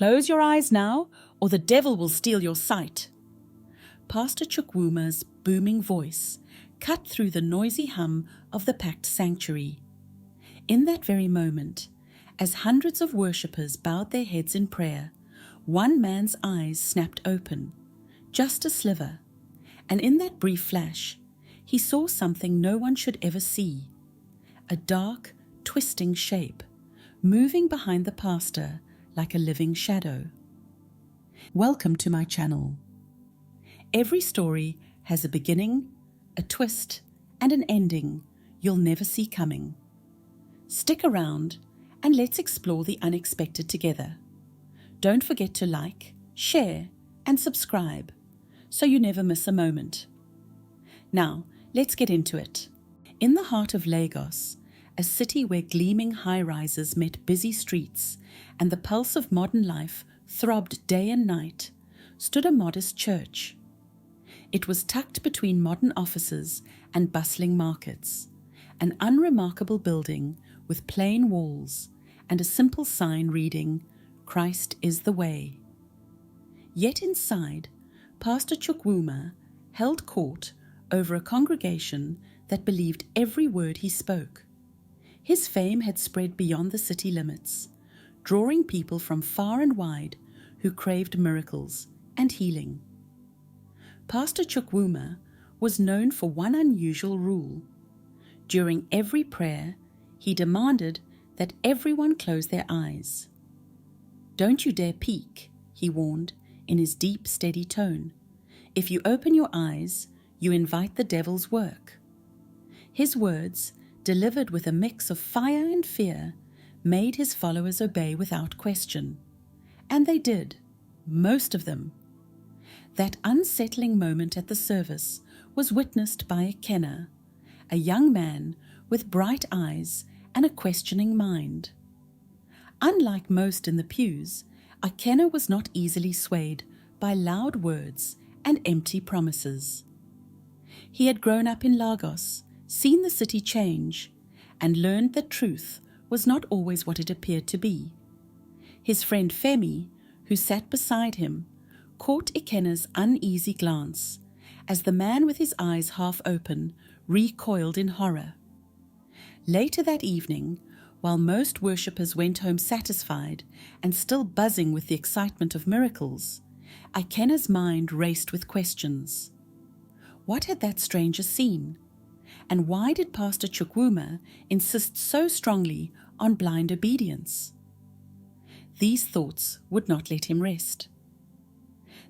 Close your eyes now, or the devil will steal your sight. Pastor Chukwuma's booming voice cut through the noisy hum of the packed sanctuary. In that very moment, as hundreds of worshippers bowed their heads in prayer, one man's eyes snapped open, just a sliver, and in that brief flash, he saw something no one should ever see. A dark, twisting shape, moving behind the pastor like a living shadow. Welcome to my channel. Every story has a beginning, a twist, and an ending you'll never see coming. Stick around and let's explore the unexpected together. Don't forget to like, share, and subscribe so you never miss a moment. Now, let's get into it. In the heart of Lagos, a city where gleaming high-rises met busy streets and the pulse of modern life throbbed day and night, stood a modest church. It was tucked between modern offices and bustling markets, an unremarkable building with plain walls and a simple sign reading, "Christ is the way." Yet inside, Pastor Chukwuma held court over a congregation that believed every word he spoke. His fame had spread beyond the city limits, drawing people from far and wide who craved miracles and healing. Pastor Chukwuma was known for one unusual rule. During every prayer, he demanded that everyone close their eyes. "Don't you dare peek," he warned in his deep, steady tone. "If you open your eyes, you invite the devil's work." His words, delivered with a mix of fire and fear, made his followers obey without question. And they did, most of them. That unsettling moment at the service was witnessed by Ikenna, a young man with bright eyes and a questioning mind. Unlike most in the pews, Ikenna was not easily swayed by loud words and empty promises. He had grown up in Lagos, seen the city change, and learned that truth was not always what it appeared to be. His friend Femi, who sat beside him, caught Ikenna's uneasy glance as the man with his eyes half open recoiled in horror. Later that evening, while most worshippers went home satisfied and still buzzing with the excitement of miracles, Ikenna's mind raced with questions. What had that stranger seen? And why did Pastor Chukwuma insist so strongly on blind obedience? These thoughts would not let him rest.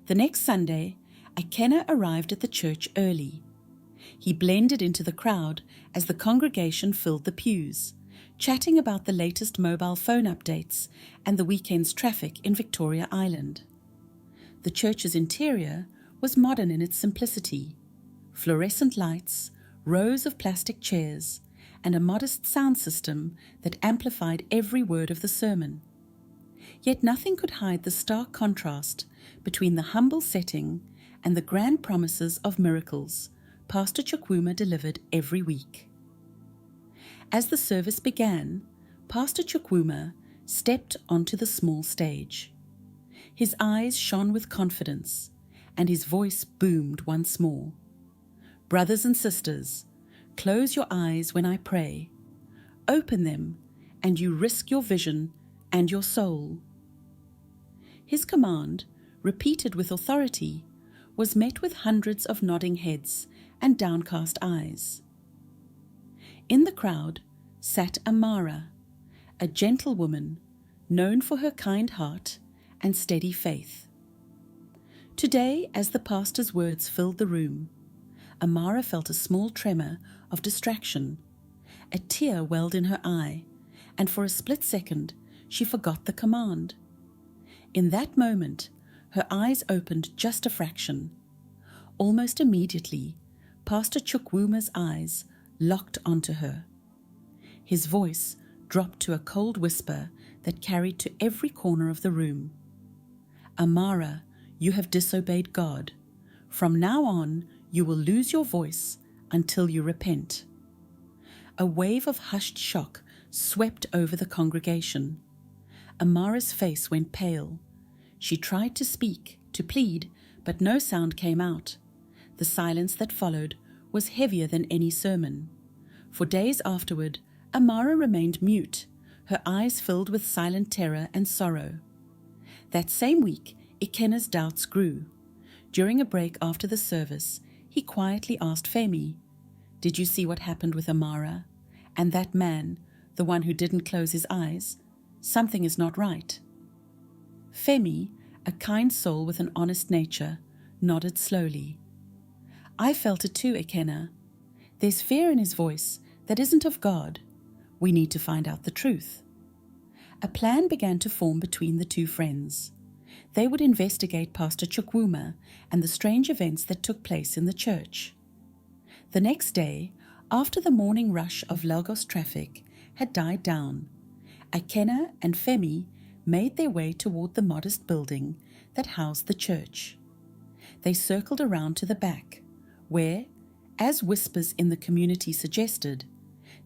The next Sunday, Ikenna arrived at the church early. He blended into the crowd as the congregation filled the pews, chatting about the latest mobile phone updates and the weekend's traffic in Victoria Island. The church's interior was modern in its simplicity: fluorescent lights, rows of plastic chairs, and a modest sound system that amplified every word of the sermon. Yet nothing could hide the stark contrast between the humble setting and the grand promises of miracles Pastor Chukwuma delivered every week. As the service began, Pastor Chukwuma stepped onto the small stage. His eyes shone with confidence, and his voice boomed once more. "Brothers and sisters, close your eyes when I pray. Open them, and you risk your vision and your soul." His command, repeated with authority, was met with hundreds of nodding heads and downcast eyes. In the crowd sat Amara, a gentle woman known for her kind heart and steady faith. Today, as the pastor's words filled the room, Amara felt a small tremor of distraction. A tear welled in her eye, and for a split second she forgot the command. In that moment, her eyes opened just a fraction. Almost immediately, Pastor Chukwuma's eyes locked onto her. His voice dropped to a cold whisper that carried to every corner of the room. "Amara, you have disobeyed God. From now on, you will lose your voice until you repent." A wave of hushed shock swept over the congregation. Amara's face went pale, She tried to speak, to plead, but no sound came out. The silence that followed was heavier than any sermon. For days afterward, Amara remained mute, her eyes filled with silent terror and sorrow. That same week, Ikena's doubts grew. During a break after the service, he quietly asked Femi, "Did you see what happened with Amara? And that man, the one who didn't close his eyes? Something is not right." Femi, a kind soul with an honest nature, nodded slowly. "I felt it too, Ikena. There's fear in his voice that isn't of God. We need to find out the truth." A plan began to form between the two friends. They would investigate Pastor Chukwuma and the strange events that took place in the church. The next day, after the morning rush of Lagos traffic had died down, Ikena and Femi made their way toward the modest building that housed the church. They circled around to the back, where, as whispers in the community suggested,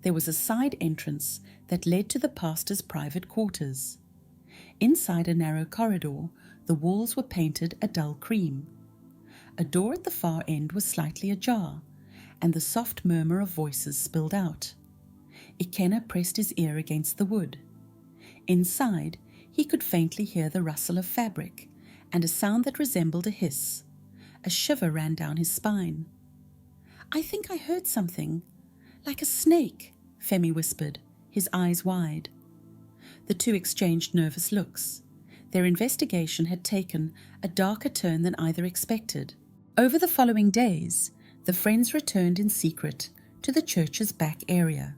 there was a side entrance that led to the pastor's private quarters. Inside a narrow corridor, the walls were painted a dull cream. A door at the far end was slightly ajar, and the soft murmur of voices spilled out. Ikena pressed his ear against the wood. Inside, he could faintly hear the rustle of fabric and a sound that resembled a hiss. A shiver ran down his spine. "I think I heard something, like a snake," Femi whispered, his eyes wide. The two exchanged nervous looks. Their investigation had taken a darker turn than either expected. Over the following days, the friends returned in secret to the church's back area.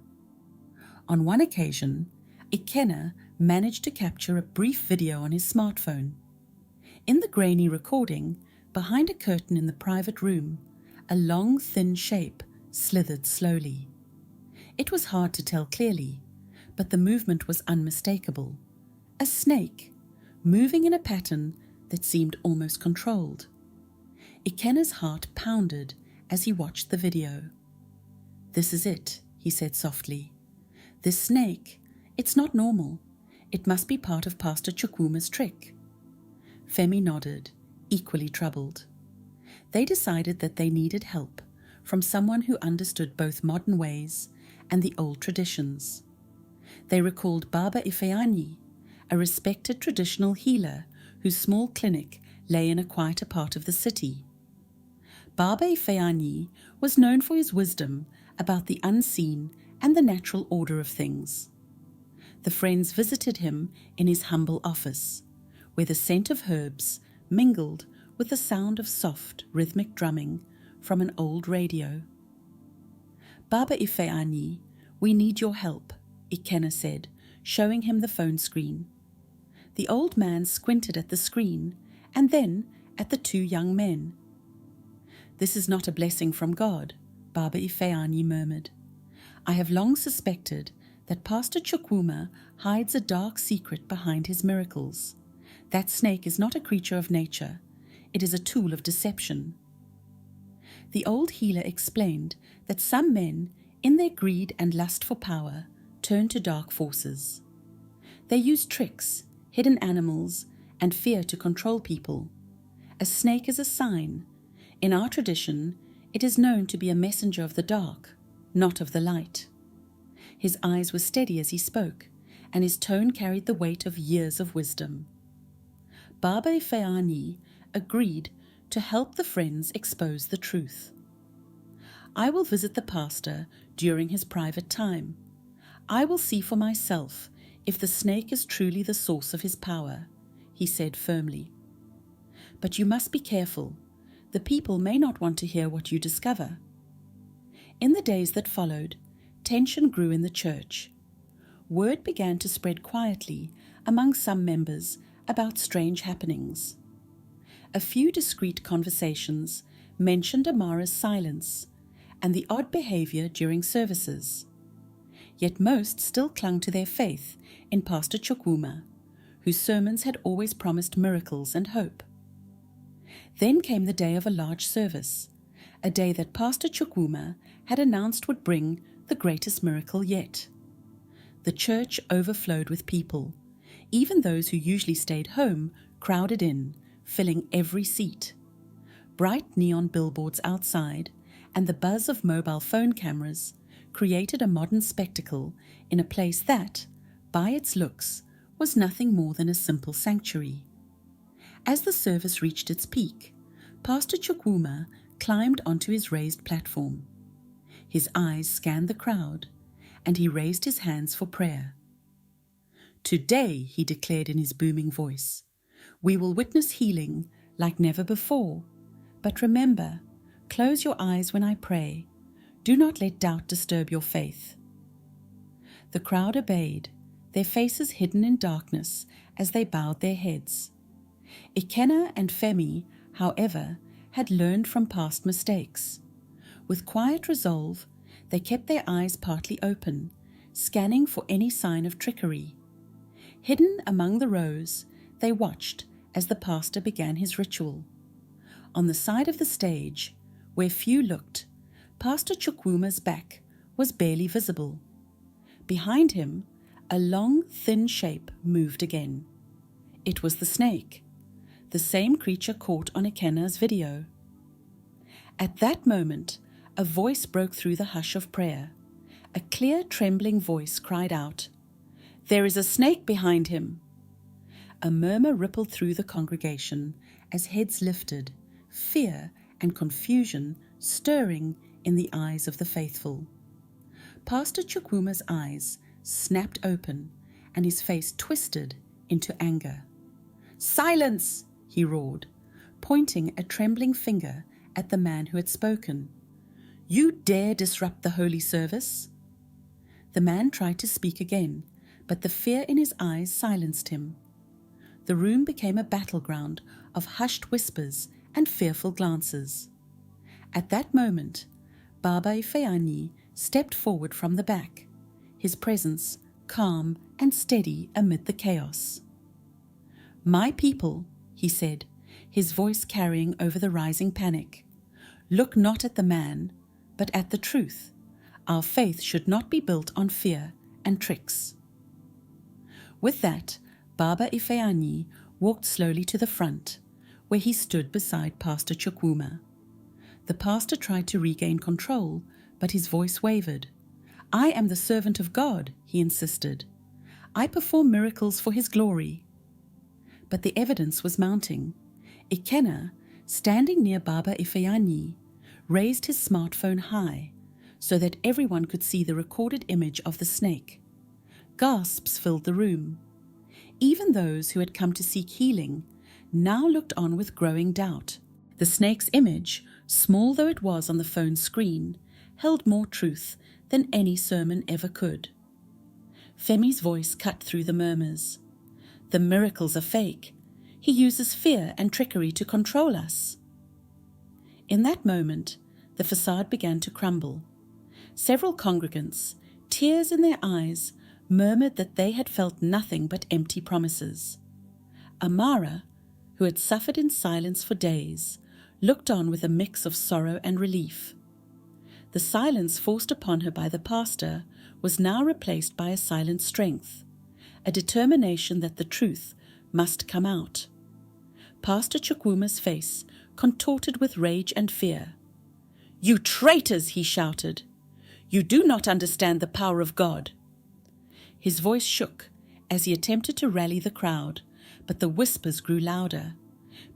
On one occasion, Ikena managed to capture a brief video on his smartphone. In the grainy recording, behind a curtain in the private room, a long, thin shape slithered slowly. It was hard to tell clearly, but the movement was unmistakable. A snake, moving in a pattern that seemed almost controlled. Ikena's heart pounded as he watched the video. "This is it," he said softly. "This snake, it's not normal. It must be part of Pastor Chukwuma's trick." Femi nodded, equally troubled. They decided that they needed help from someone who understood both modern ways and the old traditions. They recalled Baba Ifeanyi, a respected traditional healer whose small clinic lay in a quieter part of the city. Baba Ifeanyi was known for his wisdom about the unseen and the natural order of things. The friends visited him in his humble office, where the scent of herbs mingled with the sound of soft, rhythmic drumming from an old radio. "Baba Ifeanyi, we need your help," Ikena said, showing him the phone screen. The old man squinted at the screen and then at the two young men. "This is not a blessing from God," Baba Ifeanyi murmured. "I have long suspected that Pastor Chukwuma hides a dark secret behind his miracles. That snake is not a creature of nature. It is a tool of deception." The old healer explained that some men, in their greed and lust for power, turn to dark forces. They use tricks, hidden animals, and fear to control people. A snake is a sign. In our tradition, it is known to be a messenger of the dark, not of the light. His eyes were steady as he spoke, and his tone carried the weight of years of wisdom. Baba Ifeanyi agreed to help the friends expose the truth. "I will visit the pastor during his private time. I will see for myself if the snake is truly the source of his power," he said firmly. "But you must be careful. The people may not want to hear what you discover." In the days that followed, tension grew in the church. Word began to spread quietly among some members about strange happenings. A few discreet conversations mentioned Amara's silence and the odd behavior during services. Yet most still clung to their faith in Pastor Chukwuma, whose sermons had always promised miracles and hope. Then came the day of a large service, a day that Pastor Chukwuma had announced would bring the greatest miracle yet. The church overflowed with people. Even those who usually stayed home crowded in, filling every seat. Bright neon billboards outside and the buzz of mobile phone cameras created a modern spectacle in a place that, by its looks, was nothing more than a simple sanctuary. As the service reached its peak, Pastor Chukwuma climbed onto his raised platform. His eyes scanned the crowd, and he raised his hands for prayer. "Today," he declared in his booming voice, "we will witness healing like never before. But remember, close your eyes when I pray. Do not let doubt disturb your faith." The crowd obeyed, their faces hidden in darkness as they bowed their heads. Ikenna and Femi, however, had learned from past mistakes. With quiet resolve, they kept their eyes partly open, scanning for any sign of trickery. Hidden among the rows, they watched as the pastor began his ritual. On the side of the stage, where few looked, Pastor Chukwuma's back was barely visible. Behind him, a long, thin shape moved again. It was the snake, the same creature caught on Ikenna's video. At that moment, a voice broke through the hush of prayer. A clear, trembling voice cried out, "There is a snake behind him." A murmur rippled through the congregation as heads lifted, fear and confusion stirring in the eyes of the faithful. Pastor Chukwuma's eyes snapped open and his face twisted into anger. "Silence!" he roared, pointing a trembling finger at the man who had spoken. "You dare disrupt the holy service?" The man tried to speak again, but the fear in his eyes silenced him. The room became a battleground of hushed whispers and fearful glances. At that moment, Baba Ifeanyi stepped forward from the back, his presence calm and steady amid the chaos. "My people," he said, his voice carrying over the rising panic, "look not at the man, but at the truth. Our faith should not be built on fear and tricks." With that, Baba Ifeanyi walked slowly to the front, where he stood beside Pastor Chukwuma. The pastor tried to regain control, but his voice wavered. "I am the servant of God," he insisted. "I perform miracles for his glory." But the evidence was mounting. Ikenna, standing near Baba Ifeanyi, raised his smartphone high so that everyone could see the recorded image of the snake. Gasps filled the room. Even those who had come to seek healing now looked on with growing doubt. The snake's image, small though it was on the phone screen, held more truth than any sermon ever could. Femi's voice cut through the murmurs. "The miracles are fake. He uses fear and trickery to control us." In that moment, the facade began to crumble. Several congregants, tears in their eyes, murmured that they had felt nothing but empty promises. Amara, who had suffered in silence for days, looked on with a mix of sorrow and relief. The silence forced upon her by the pastor was now replaced by a silent strength, a determination that the truth must come out. Pastor Chukwuma's face contorted with rage and fear. "You traitors!" he shouted. "You do not understand the power of God." His voice shook as he attempted to rally the crowd, but the whispers grew louder.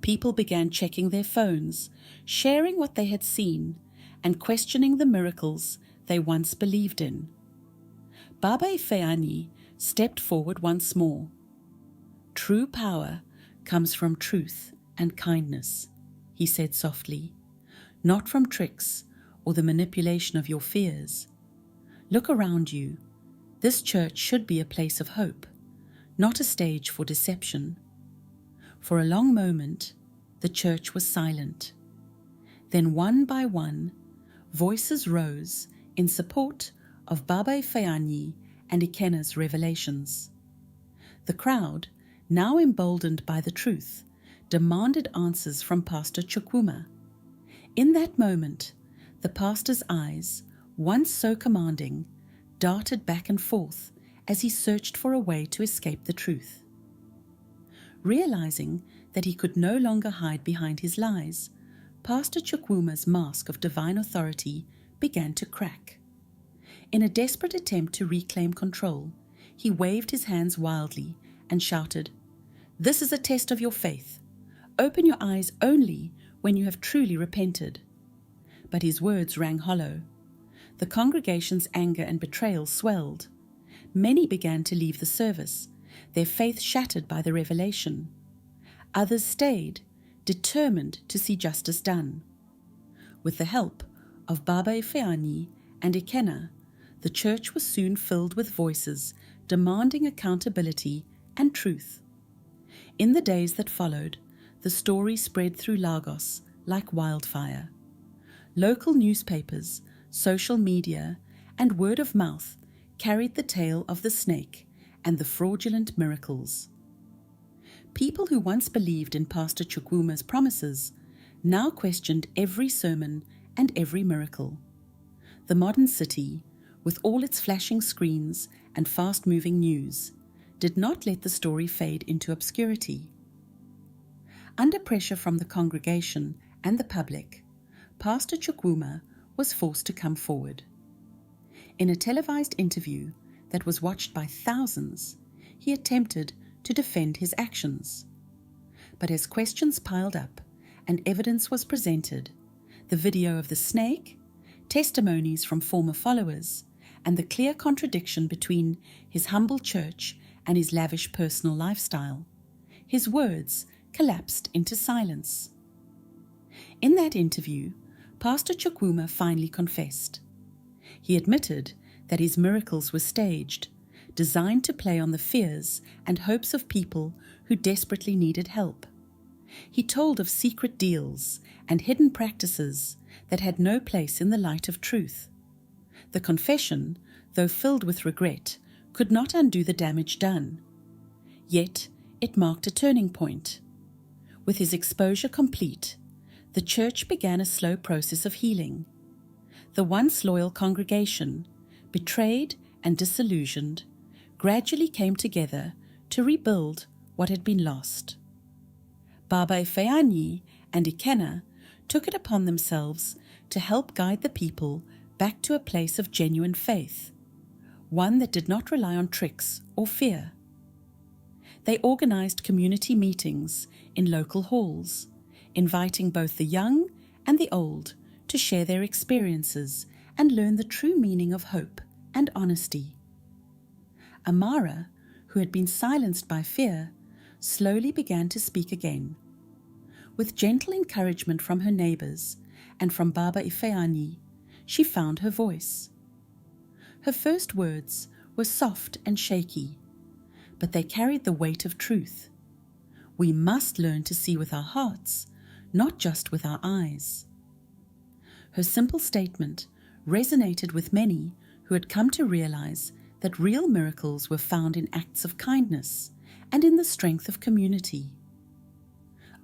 People began checking their phones, sharing what they had seen, and questioning the miracles they once believed in. Baba Ifeanyi stepped forward once more. "True power comes from truth and kindness," he said softly, "not from tricks or the manipulation of your fears. Look around you. This church should be a place of hope, not a stage for deception." For a long moment, the church was silent. Then one by one, voices rose in support of Baba Ifeanyi and Ikenna's revelations. The crowd, now emboldened by the truth, demanded answers from Pastor Chukwuma. In that moment, the pastor's eyes, once so commanding, darted back and forth as he searched for a way to escape the truth. Realizing that he could no longer hide behind his lies, Pastor Chukwuma's mask of divine authority began to crack. In a desperate attempt to reclaim control, he waved his hands wildly and shouted, "This is a test of your faith. Open your eyes only when you have truly repented." But his words rang hollow. The congregation's anger and betrayal swelled. Many began to leave the service, their faith shattered by the revelation. Others stayed, determined to see justice done. With the help of Baba Ifeanyi and Ikenna, the church was soon filled with voices demanding accountability and truth. In the days that followed, the story spread through Lagos like wildfire. Local newspapers, social media, and word of mouth carried the tale of the snake and the fraudulent miracles. People who once believed in Pastor Chukwuma's promises now questioned every sermon and every miracle. The modern city, with all its flashing screens and fast-moving news, did not let the story fade into obscurity. Under pressure from the congregation and the public, Pastor Chukwuma was forced to come forward. In a televised interview that was watched by thousands, he attempted to defend his actions. But as questions piled up and evidence was presented, the video of the snake, testimonies from former followers, and the clear contradiction between his humble church and his lavish personal lifestyle, his words collapsed into silence. In that interview, Pastor Chukwuma finally confessed. He admitted that his miracles were staged, designed to play on the fears and hopes of people who desperately needed help. He told of secret deals and hidden practices that had no place in the light of truth. The confession, though filled with regret, could not undo the damage done. Yet it marked a turning point. With his exposure complete, the church began a slow process of healing. The once loyal congregation, betrayed and disillusioned, gradually came together to rebuild what had been lost. Baba Ifeanyi and Ikenna took it upon themselves to help guide the people back to a place of genuine faith, one that did not rely on tricks or fear. They organized community meetings in local halls, inviting both the young and the old to share their experiences and learn the true meaning of hope and honesty. Amara, who had been silenced by fear, slowly began to speak again. With gentle encouragement from her neighbors and from Baba Ifeanyi, she found her voice. Her first words were soft and shaky, but they carried the weight of truth. We must learn to see with our hearts, not just with our eyes. Her simple statement resonated with many who had come to realize that real miracles were found in acts of kindness and in the strength of community.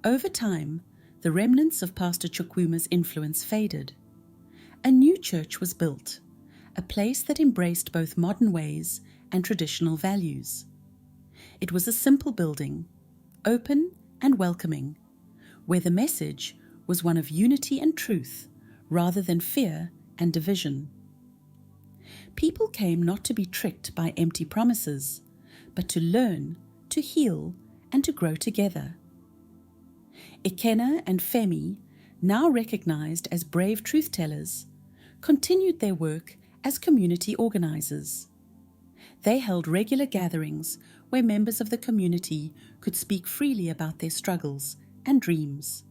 Over time, the remnants of Pastor Chukwuma's influence faded. A new church was built, a place that embraced both modern ways and traditional values. It was a simple building, open and welcoming, where the message was one of unity and truth rather than fear and division. People came not to be tricked by empty promises, but to learn, to heal, and to grow together. Ikenna and Femi, now recognized as brave truth-tellers, continued their work as community organizers. They held regular gatherings where members of the community could speak freely about their struggles and dreams.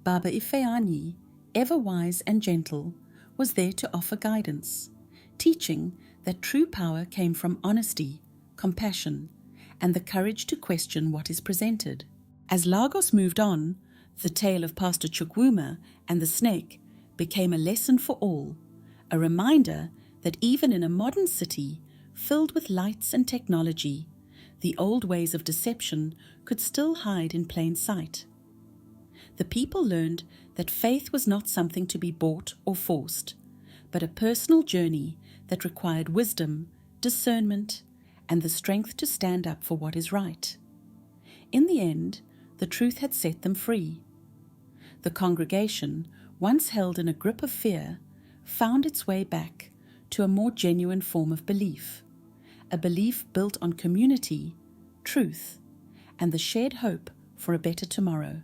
Baba Ifeanyi, ever wise and gentle, was there to offer guidance, teaching that true power came from honesty, compassion, and the courage to question what is presented. As Lagos moved on, the tale of Pastor Chukwuma and the snake became a lesson for all, a reminder that even in a modern city filled with lights and technology, the old ways of deception could still hide in plain sight. The people learned that faith was not something to be bought or forced, but a personal journey that required wisdom, discernment, and the strength to stand up for what is right. In the end, the truth had set them free. The congregation, once held in a grip of fear, found its way back to a more genuine form of belief, a belief built on community, truth, and the shared hope for a better tomorrow.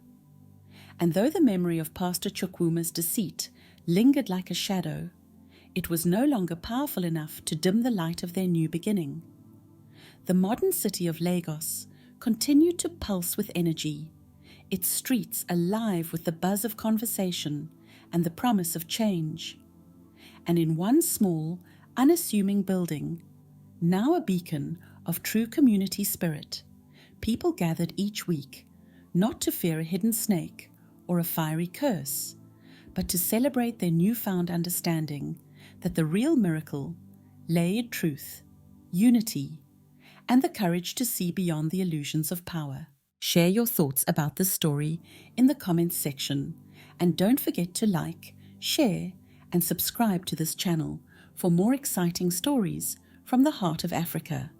And though the memory of Pastor Chukwuma's deceit lingered like a shadow, it was no longer powerful enough to dim the light of their new beginning. The modern city of Lagos continued to pulse with energy, its streets alive with the buzz of conversation and the promise of change. And in one small, unassuming building, now a beacon of true community spirit, people gathered each week, not to fear a hidden snake or a fiery curse, but to celebrate their newfound understanding that the real miracle lay in truth, unity, and the courage to see beyond the illusions of power. Share your thoughts about this story in the comments section, and don't forget to like, share, and subscribe to this channel for more exciting stories from the heart of Africa.